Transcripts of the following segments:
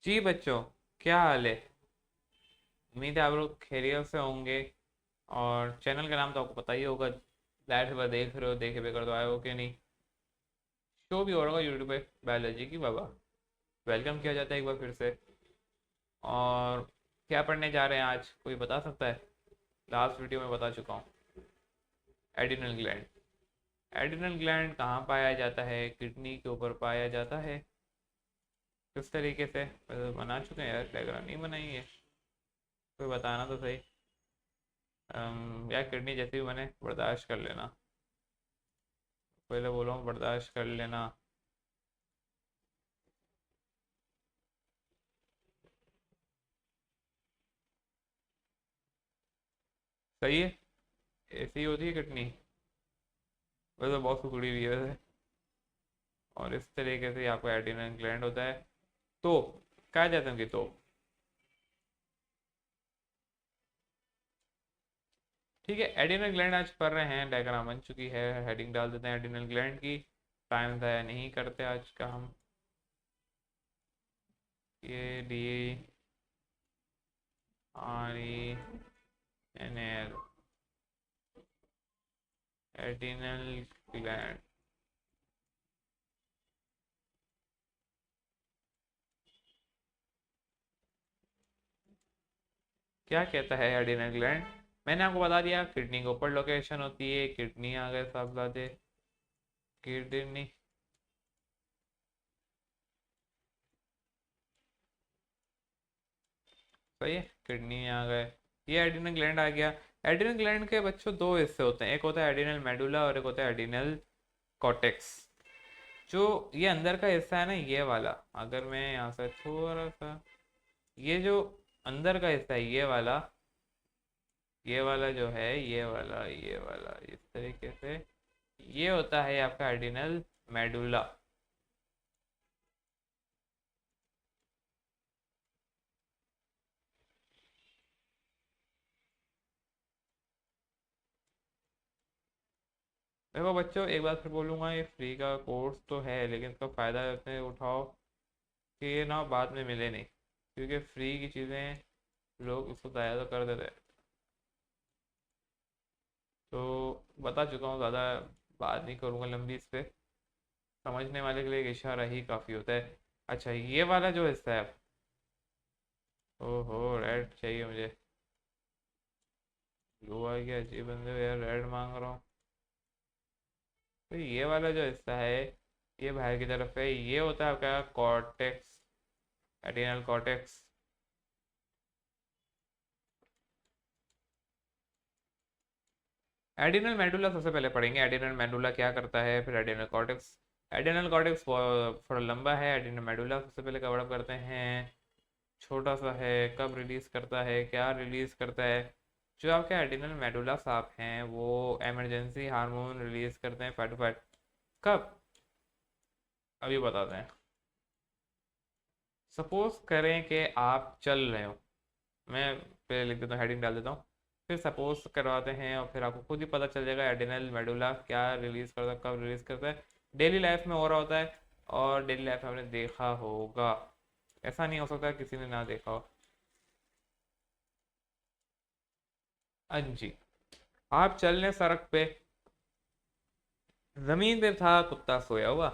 जी बच्चों, क्या हाल है। उम्मीद है आप लोग खैरियत से होंगे। और चैनल का नाम तो आपको पता ही होगा। जाहिर सी बात, देख रहे हो, देखे बगैर तो आए हो कि नहीं। शो भी हो रहा होगा यूट्यूब पे, बायोलॉजी की बाबा। वेलकम किया जाता है एक बार फिर से। और क्या पढ़ने जा रहे हैं आज, कोई बता सकता है? लास्ट वीडियो में बता चुका हूँ। Adrenal gland. एडिनल ग्लैंड कहाँ पाया जाता है? किडनी के ऊपर पाया जाता है। किस तरीके से? बना चुके हैं यार, डायग्राम नहीं बनाई है। कोई बताना तो सही। या किडनी जैसी भी बने, बर्दाश्त कर लेना। पहले बोलो, बर्दाश्त कर लेना। सही है। ऐसी होती है किडनी। वैसे बहुत टुकड़ी हुई है वैसे। और इस तरीके से आपका एडिनल ग्लैंड होता है। तो कहा जाता है कि तो ठीक है, एडिनल ग्लैंड आज पढ़ रहे हैं। डायग्राम बन चुकी है, हेडिंग डाल देते हैं एडिनल ग्लैंड की। टाइम ज़ाया नहीं करते आज का हम। ये D R E N L, adrenal gland. क्या कहता है एडिनल ग्लैंड? मैंने आपको बता दिया, किडनी के ऊपर लोकेशन होती है। किडनी आ गए साहब, किडनी। सही है, किडनी आ गए। ये एडिनल ग्लैंड आ गया। एडिनल ग्लैंड के बच्चों दो हिस्से होते हैं, एक होता है एडिनल मेडुला और एक होता है एडिनल कॉर्टेक्स। जो ये अंदर का हिस्सा है ना, ये वाला, अगर मैं यहाँ से थोड़ा सा, ये जो अंदर का हिस्सा है, ये वाला जो है, ये वाला इस तरीके से, ये होता है आपका एडिनल मेडुला। देखो बच्चों, एक बात फिर बोलूँगा, ये फ्री का कोर्स तो है, लेकिन इसका फ़ायदा इतने उठाओ कि ये ना बाद में मिले नहीं। क्योंकि फ्री की चीज़ें लोग इसको ज़ाया तो कर देते हैं। तो बता चुका हूँ, ज़्यादा बात नहीं करूँगा लंबी इस पे। समझने वाले के लिए एक इशारा ही काफ़ी होता है। अच्छा, ये वाला जो हिस्सा है, ओहो, रेड चाहिए मुझे। ब्लू आ गया जी, बंदे यार, रेड मांग रहा हूँ। तो ये वाला जो हिस्सा है, ये बाहर की तरफ है, ये होता है आपका cortex, adrenal cortex. Adrenal medulla सबसे पहले पढ़ेंगे, एडिनल मेडुला क्या करता है, फिर एडिनल कॉर्टेक्स। एडिनल कॉर्टेक्स थोड़ा लंबा है, एडिनल मेडुला सबसे पहले कवर अप करते हैं। छोटा सा है, कब रिलीज करता है, क्या रिलीज करता है? जो आपके एडिनल मेडुला साहब हैं, वो इमरजेंसी हार्मोन रिलीज करते हैं, फैट फैट। कब? अभी बताते हैं। सपोज करें कि आप चल रहे हो। मैं पहले लिख देता हूँ, हेडिंग डाल देता हूँ। फिर सपोज करवाते हैं और फिर आपको खुद ही पता चल जाएगा एडिनल मेडुला क्या रिलीज करता है, कब रिलीज करता है। डेली लाइफ में हो रहा होता है, और डेली लाइफ में आपने देखा होगा। ऐसा नहीं हो सकता किसी ने ना देखा हो। हाँ जी। आप चल रहे सड़क पे, जमीन पे था कुत्ता सोया हुआ।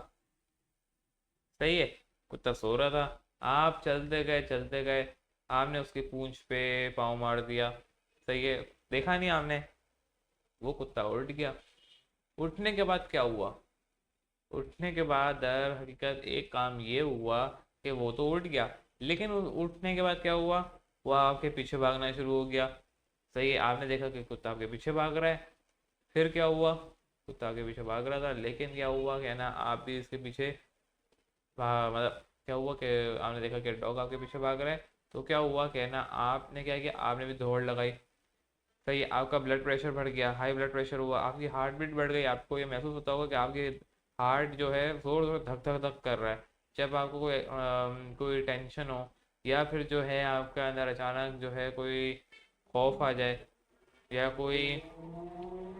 सही है। कुत्ता सो रहा था, आप चलते गए, आपने उसकी पूंछ पे पाँव मार दिया। सही है। देखा नहीं आपने, वो कुत्ता उठ गया। उठने के बाद क्या हुआ? उठने के बाद दर हकीकत एक काम ये हुआ कि वो तो उठ गया, लेकिन उठने के बाद क्या हुआ? वो आपके पीछे भागना शुरू हो गया। सही है, आपने देखा कि कुत्ता आपके पीछे भाग रहा है। फिर क्या हुआ? कुत्ता आपके पीछे भाग रहा था, लेकिन क्या हुआ कि ना, आप भी इसके पीछे मतलब क्या हुआ कि आपने देखा कि डॉग आपके पीछे भाग रहा है। तो क्या हुआ कि ना, आपने क्या किया, आपने भी दौड़ लगाई। सही है, आपका ब्लड प्रेशर बढ़ गया, हाई ब्लड प्रेशर हुआ, आपकी हार्ट बीट बढ़ गई। आपको ये महसूस होता होगा कि आपके हार्ट जो है जोर जोर धक धक धक कर रहा है। जब आपको कोई टेंशन हो, या फिर जो है आपके अंदर अचानक जो है कोई खौफ आ जाए, या कोई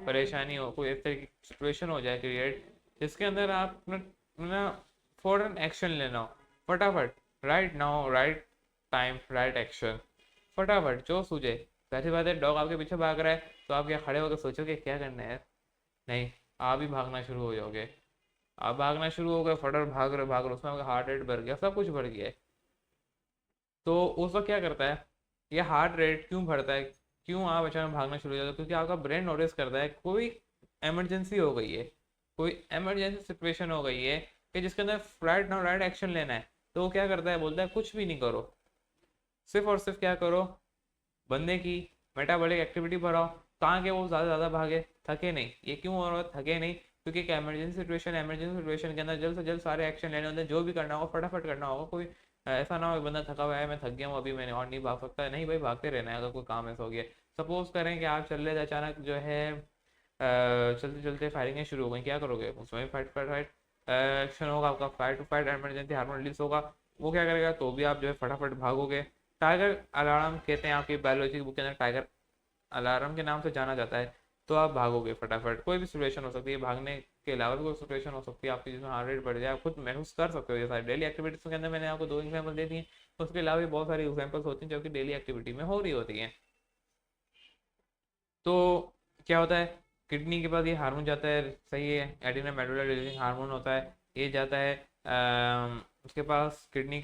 परेशानी हो, कोई इस तरह की सिचुएशन हो जाए क्रिएट, जिसके अंदर आप ना फौरन एक्शन लेना हो, फटाफट, right now, right time, right action, फटाफट जो सूझे। वैसी बात है, डॉग आपके पीछे भाग रहा है तो आप क्या खड़े होकर सोचोगे क्या करना है? नहीं, आप ही भागना शुरू हो जाओगे। आप भागना शुरू हो गए, फटाफट भाग रहे, उसमें आपका हार्ट रेट बढ़ गया, सब कुछ बढ़ गया है। तो उस वक्त क्या करता है, ये हार्ट रेट क्यों बढ़ता है, क्यों आप अचानक भागना शुरू हो जाते हो? क्योंकि आपका ब्रेन नोटिस करता है कोई इमरजेंसी हो गई है, कोई इमरजेंसी सिचुएशन हो गई है कि जिसके अंदर राइट नाउ राइट एक्शन लेना है। तो वो क्या करता है, बोलता है कुछ भी नहीं करो, सिर्फ और सिर्फ क्या करो, बंदे की मेटाबॉलिक एक्टिविटी बढ़ाओ, ताकि वो ज़्यादा ज़्यादा भागे, थके नहीं। ये क्यों हो रहा है, थके नहीं? क्योंकि एक इमरजेंसी सिचुएशन के अंदर जल्द से जल्द सारे एक्शन लेने होते हैं, जो भी करना होगा फटाफट करना होगा। कोई ऐसा ना हो बंदा थका हुआ है, मैं थक गया हूँ अभी, मैंने और नहीं भाग सकता, नहीं भाई, भागते रहना है अगर कोई काम ऐसा हो गया। सपोज करें कि आप चल रहे थे, अचानक जो है चलते चलते फायरिंगें शुरू हो गई, क्या करोगे उसमें? फाइट फाइट फाइट एक्शन होगा आपका, fight to fight, emergency hormone release होगा। वो क्या करेगा, तो भी आप जो है फटाफट भागोगे। टाइगर अलार्म कहते हैं, आपकी बायोलॉजी की बुक के अंदर टाइगर अलार्म के नाम से जाना जाता है। तो आप भागोगे फटाफट, कोई भी सिचुएशन हो सकती है, भागने के अलावा भी कोई सिचुएशन हो सकती है आपकी जिसमें हार्ट रेट बढ़ जाए, आप खुद महसूस कर सकते हो। ये सारी डेली एक्टिविटीज के अंदर मैंने आपको दो एग्जाम्पल दे दिए, उसके अलावा भी बहुत सारी एग्जाम्पल्स होती हैं जो कि डेली एक्टिविटी में हो रही होती हैं। तो क्या होता है, किडनी के पास ये हार्मोन जाता है, सही है, एडिनल मेडुला रिलीजिंग हार्मोन होता है, ये जाता है उसके पास, किडनी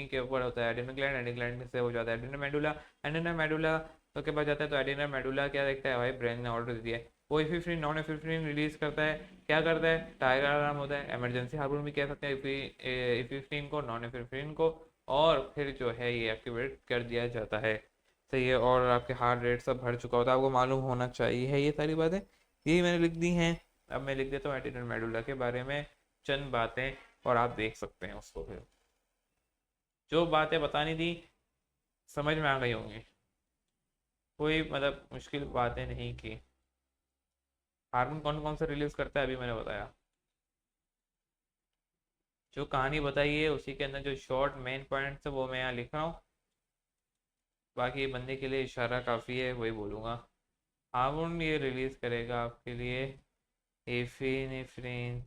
के ऊपर होता है एडिनल ग्लैंड, एडिनल ग्लैंड से हो जाता है एडिनल मेडुला, एडिनल मेडुला तो के पास जाता है। तो एडिनल मेडुला क्या देखता है, भाई ब्रेन ने ऑर्डर दिया है, वो इफिफ्रीन नॉन इफिफ्रीन रिलीज करता है। क्या करता है, टाइगर अलार्म होता है, इमरजेंसी हार्मोन भी कह सकते हैं, इफिफ्रीन को, नॉन इफिफ्रीन को, और फिर जो है ये एक्टिवेट कर दिया जाता है। सही है, और आपके हार्ट रेट सब बढ़ चुका होता है, आपको मालूम होना चाहिए है ये सारी बातें, यही मैंने लिख दी हैं। अब मैं लिख देता हूँ एडिनल मेडुला के बारे में चंद बातें, और आप देख सकते हैं उसको फिर। जो बातें बतानी थी समझ में आ गई होंगी, कोई मतलब मुश्किल बातें नहीं की। हार्मोन कौन कौन से रिलीज करता है अभी मैंने बताया। जो कहानी बताई है उसी के अंदर जो शॉर्ट मेन पॉइंट्स है वो मैं यहाँ लिख रहा हूँ, बाकी ये बंदे के लिए इशारा काफ़ी है, वही बोलूँगा। हार्मोन ये रिलीज करेगा आपके लिए एफिनेफ्रिन,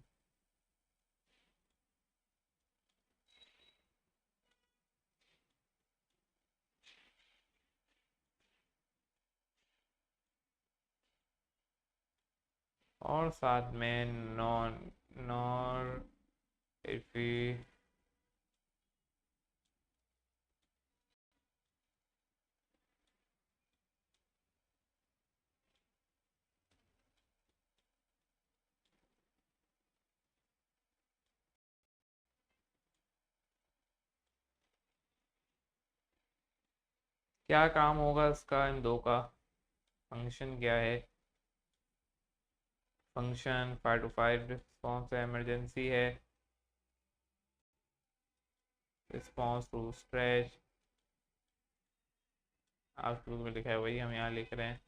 और साथ में नॉन नॉर एफी, क्या काम होगा इसका, इन दो का फंक्शन क्या है? Function fight to fight response है, इमरजेंसी है, रिस्पॉन्स टू स्ट्रेच, आप शुरू में लिखा है वही हम यहाँ लिख रहे हैं।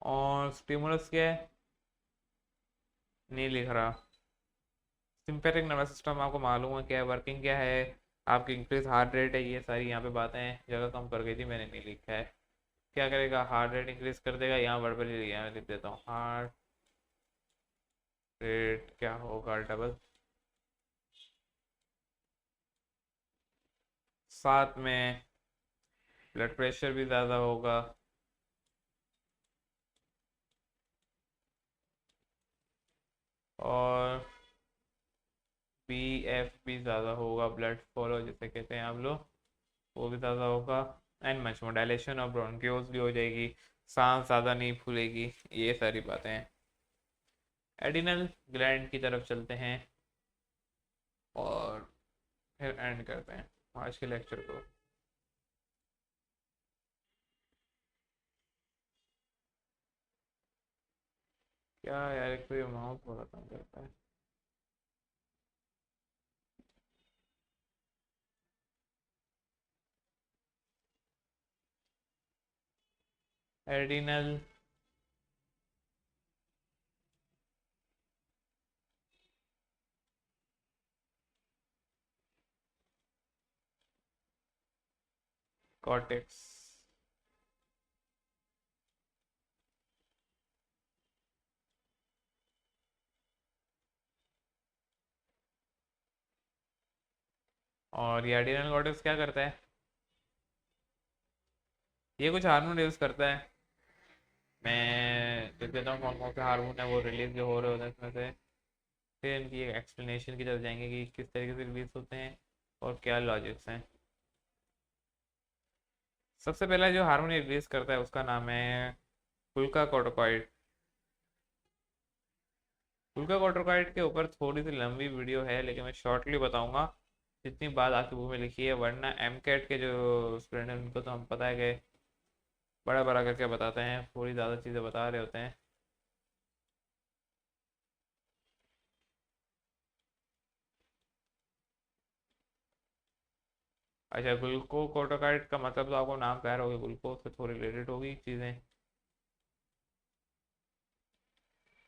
और स्टिमुलस क्या है, नहीं लिख रहा। सिंपैथिक नर्वस सिस्टम आपको मालूम है क्या है, वर्किंग क्या है, आपकी इंक्रीज हार्ट रेट है, ये सारी यहाँ पे बातें हैं, जगह कम कर गई थी मैंने नहीं लिखा है। क्या करेगा, हार्ट रेट इंक्रीज कर देगा, यहाँ बड़बड़ ही यहाँ लिख देता हूँ, हार्ट रेट क्या होगा, डबल। साथ में ब्लड प्रेशर भी ज़्यादा होगा, और BF भी ज़्यादा होगा, ब्लड फॉलो जिसे कहते हैं आप लोग, वो भी ज़्यादा होगा। एंड मच मोर, डायलेशन और ब्रोंक्योस भी हो जाएगी, सांस ज़्यादा नहीं फूलेगी, ये सारी बातें हैं। एडिनल ग्लैंड की तरफ चलते हैं और फिर एंड करते हैं आज के लेक्चर को। क्या यार, एक तो ये माउस बहुत तंग करता है। Adrenal cortex. और ये एडिनल कॉर्टेक्स क्या करता है? ये कुछ हार्मोन रिलीज करता है। मैं देख देता हूँ कौन कौन से हार्मोन है वो रिलीज जो हो रहे होते हैं इसमें से। फिर इनकी एक एक्सप्लेनेशन की तरफ जाएंगे कि किस तरीके से रिलीज होते हैं और क्या लॉजिक्स हैं। सबसे पहला जो हार्मोन रिलीज करता है उसका नाम है पुल्का कोर्टिकॉइड। पुल्का कोर्टिकॉइड के ऊपर थोड़ी सी लंबी वीडियो है लेकिन मैं शॉर्टली बताऊंगा जितनी बात आपकी बुक में लिखी है, वरना एम कैट के जो स्टूडेंट हैं उनको तो हम पता है कि बड़ा बड़ा करके बताते हैं, थोड़ी ज़्यादा चीज़ें बता रहे होते हैं। अच्छा, ग्लूकोकोर्टिकॉइड का मतलब तो आपको नाम कह रहा होगा, ग्लूकोज से थोड़ी रिलेटेड होगी चीज़ें।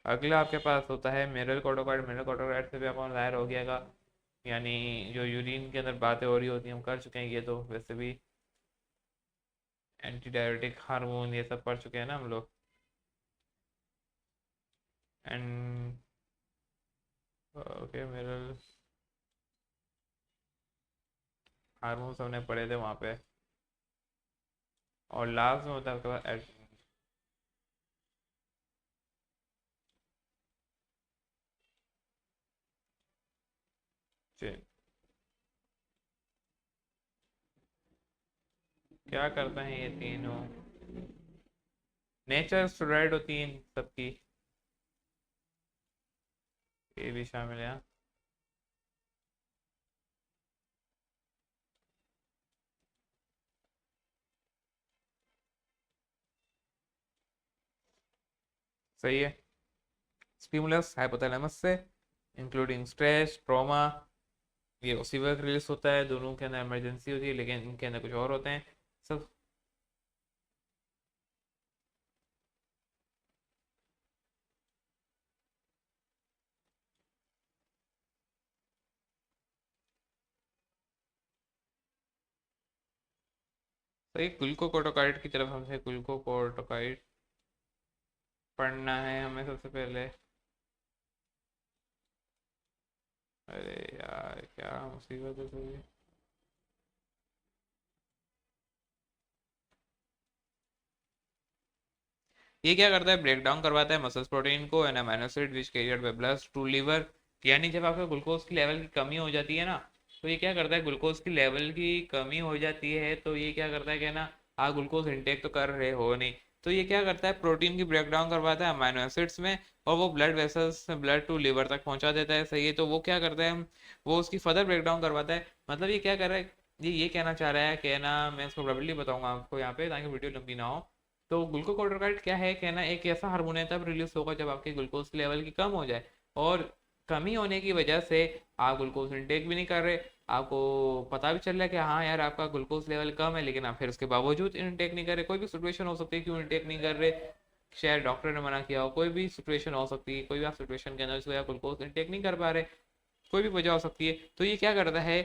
अगला आपके पास होता है मिनरल कोर्टिकॉइड। मिनरल कोर्टिकॉइड से भी आपको जाहिर हो गया, यानी जो यूरिन के अंदर बातें हो रही होती हैं हम कर चुके हैं ये तो वैसे भी। एंटी डायबिटिक हार्मोन ये सब पढ़ चुके हैं ना हम लोग। एंड ओके, मिनरल हार्मोन्स हमने पढ़े थे वहाँ पे। और लास्ट में होता है आपके पास एस्ट्रोजन। क्या करते हैं ये तीनों? नेचर स्टेरॉइड होती है इन सबकी, ये भी शामिल है। सही है। स्टिमुलस हाइपोथैलेमस से, इंक्लूडिंग स्ट्रेस ट्रॉमा, ये उसी वक्त रिलीज होता है। दोनों के अंदर इमरजेंसी होती है लेकिन इनके अंदर कुछ और होते हैं सब। सही, ग्लूकोकोर्टिकॉइड की तरफ हमसे ग्लूकोकोर्टिकॉइड पढ़ना है हमें सबसे पहले। अरे यार क्या मुसीबत है सही। ये क्या करता है, ब्रेक डाउन करवाता है मसल्स प्रोटीन को an amino acid which carried by blood to liver. यानी जब आपका ग्लूकोज की लेवल की कमी हो जाती है ना, तो ये क्या करता है, ग्लूकोज की लेवल की कमी हो जाती है तो ये क्या करता है कि ना, आप ग्लूकोज इंटेक तो कर रहे हो नहीं, तो ये क्या करता है, प्रोटीन की ब्रेक डाउन करवाता है अमीनो एसिड्स में और वो blood vessels blood to liver तक पहुंचा देता है। सही है, तो वो क्या करता है, वो उसकी फर्दर ब्रेक डाउन करवाता है। मतलब ये क्या कर रहा है, ये कहना चाह रहा है कि ना, मैं इसको प्रॉब्लली बताऊंगा आपको यहाँ पे ताकि वीडियो लंबी ना हो। तो ग्लूकोकोर्टिकॉइड क्या है, कहना एक ऐसा हार्मोन है तब रिलीज होगा जब आपके ग्लूकोज की लेवल की कम हो जाए, और कमी होने की वजह से आप ग्लूकोज इंटेक भी नहीं कर रहे, आपको पता भी चल रहा है कि हाँ यार आपका ग्लूकोज लेवल कम है, लेकिन आप फिर उसके बावजूद इंटेक नहीं कर रहे। कोई भी सिचुएशन हो सकती है क्यों इंटेक नहीं कर रहे, शायद डॉक्टर ने मना किया हो, कोई भी सिचुएशन हो सकती है, कोई भी आप सिचुएशन के अंदर आप ग्लूकोज इंटेक नहीं कर पा रहे, कोई भी वजह हो सकती है। तो ये क्या करता है,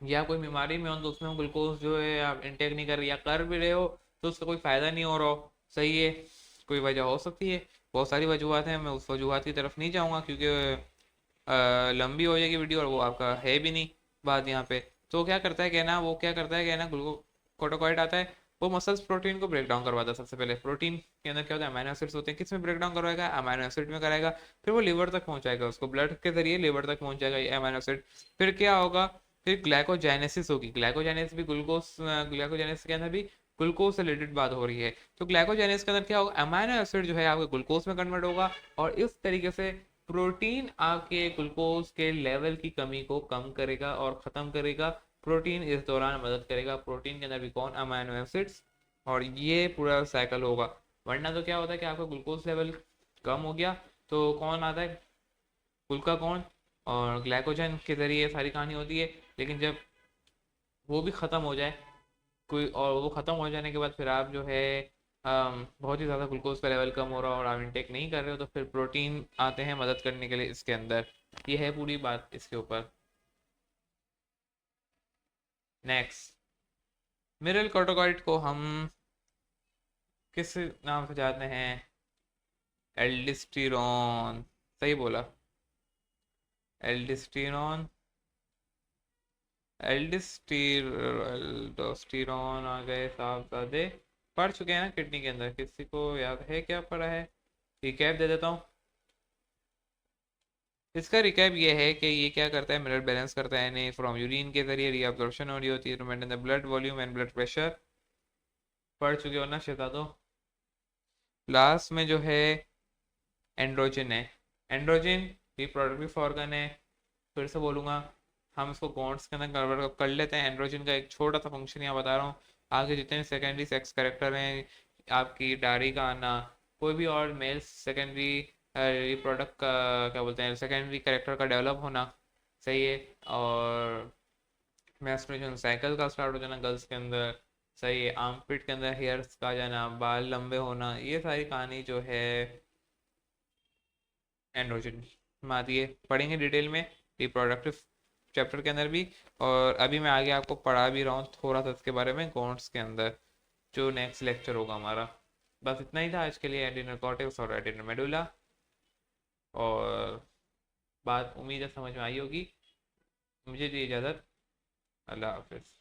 या कोई बीमारी में हो तो उसमें ग्लूकोज जो है आप इंटेक नहीं कर रहे या कर भी रहे हो तो उसका कोई फ़ायदा नहीं हो रहा हो। सही है, कोई वजह हो सकती है, बहुत सारी वजूहत हैं, मैं उस वजूहत की तरफ नहीं जाऊँगा क्योंकि लंबी हो जाएगी वीडियो और वो आपका है भी नहीं बात यहाँ पे। तो क्या करता है कहना, वो क्या करता है कहना, ग्लूकोकोर्टिकॉइड आता है, वो मसल्स प्रोटीन को ब्रेक डाउन करवाता है। सबसे पहले प्रोटीन के अंदर क्या होता है, अमीनो एसिड्स होते हैं, किस में ब्रेक डाउन करवाएगा, अमीनो एसिड में कराएगा, फिर वो लीवर तक पहुंचाएगा, उसको ब्लड के जरिए लीवर तक पहुंचाएगा ये अमीनो एसिड। फिर क्या होगा, फिर ग्लाइकोजेनेसिस होगी। ग्लाइकोजेनेसिस भी ग्लूकोज, ग्लाइकोजेनेसिस के अंदर भी ग्लूकोज से रिलेटेड बात हो रही है। तो ग्लाइकोजेनेसिस के अंदर क्या होगा, अमीनो एसिड जो है आपके ग्लूकोज में कन्वर्ट होगा और इस तरीके से प्रोटीन आपके ग्लूकोज के लेवल की कमी को कम करेगा और ख़त्म करेगा। प्रोटीन इस दौरान मदद करेगा, प्रोटीन के अंदर भी कौन, अमीनो एसिड्स, और ये पूरा साइकिल होगा। वरना तो क्या होता है कि आपका ग्लूकोज लेवल कम हो गया तो कौन आता है, ग्लूकागॉन और ग्लाइकोजन के ज़रिए सारी कहानी होती है। लेकिन जब वो भी ख़त्म हो जाए कोई, और वो ख़त्म हो जाने के बाद फिर आप जो है बहुत ही ज़्यादा ग्लूकोज का लेवल कम हो रहा हो और आप इंटेक नहीं कर रहे हो तो फिर प्रोटीन आते हैं मदद करने के लिए इसके अंदर। ये है पूरी बात इसके ऊपर। नेक्स्ट, मिनरल कार्टिकॉइड को हम किस नाम से जानते हैं? एल्डिस्टीरॉन। सही बोला, एल्डिस्टीरॉन। एल्डोस्टेरॉन आ गए साहबजादे। पढ़ चुके हैं ना किडनी के अंदर, किसी को याद है क्या पढ़ा है? रिकैप दे देता हूँ। इसका रिकैप ये है कि ये क्या करता है, मिरर बैलेंस करता है यानी फ्रॉम यूरिन के जरिए रीअब्जॉर्प्शन हो रही होती है to maintain the blood volume and blood pressure. पढ़ चुके हो ना शिता तो। लास्ट में जो है एंड्रोजन है। एंड्रोजन रिप्रोडक्टिव ऑर्गन है। फिर से बोलूंगा, हम इसको गॉन्ड्स के अंदर कन्वर्ट कर लेते हैं। एंड्रोजन का एक छोटा सा फंक्शन यहाँ बता रहा हूँ। आगे जितने सेकेंडरी सेक्स करेक्टर हैं, आपकी डायरी का आना, कोई भी और मेल सेकेंडरी रिप्रोडक्ट का क्या बोलते हैं, सेकेंडरी करेक्टर का डेवलप होना, सही है। और मेंस्ट्रुएशन साइकिल का स्टार्ट हो जाना गर्ल्स के अंदर, सही है। आर्मपिट के अंदर हेयर्स का आ जाना, बाल लंबे होना, ये सारी कहानी जो है एंड्रोजन में आती है। पढ़ेंगे डिटेल में रिप्रोडक्टिव चैप्टर के अंदर भी। और अभी मैं आगे आपको पढ़ा भी रहा हूँ थोड़ा सा इसके बारे में गॉन्ड्स के अंदर, जो नेक्स्ट लेक्चर होगा हमारा। बस इतना ही था आज के लिए, एडिनल कॉर्टेक्स और एडिनल मेडुला। और बात उम्मीद है समझ में आई होगी। मुझे दी इजाज़त। अल्लाह हाफिज़।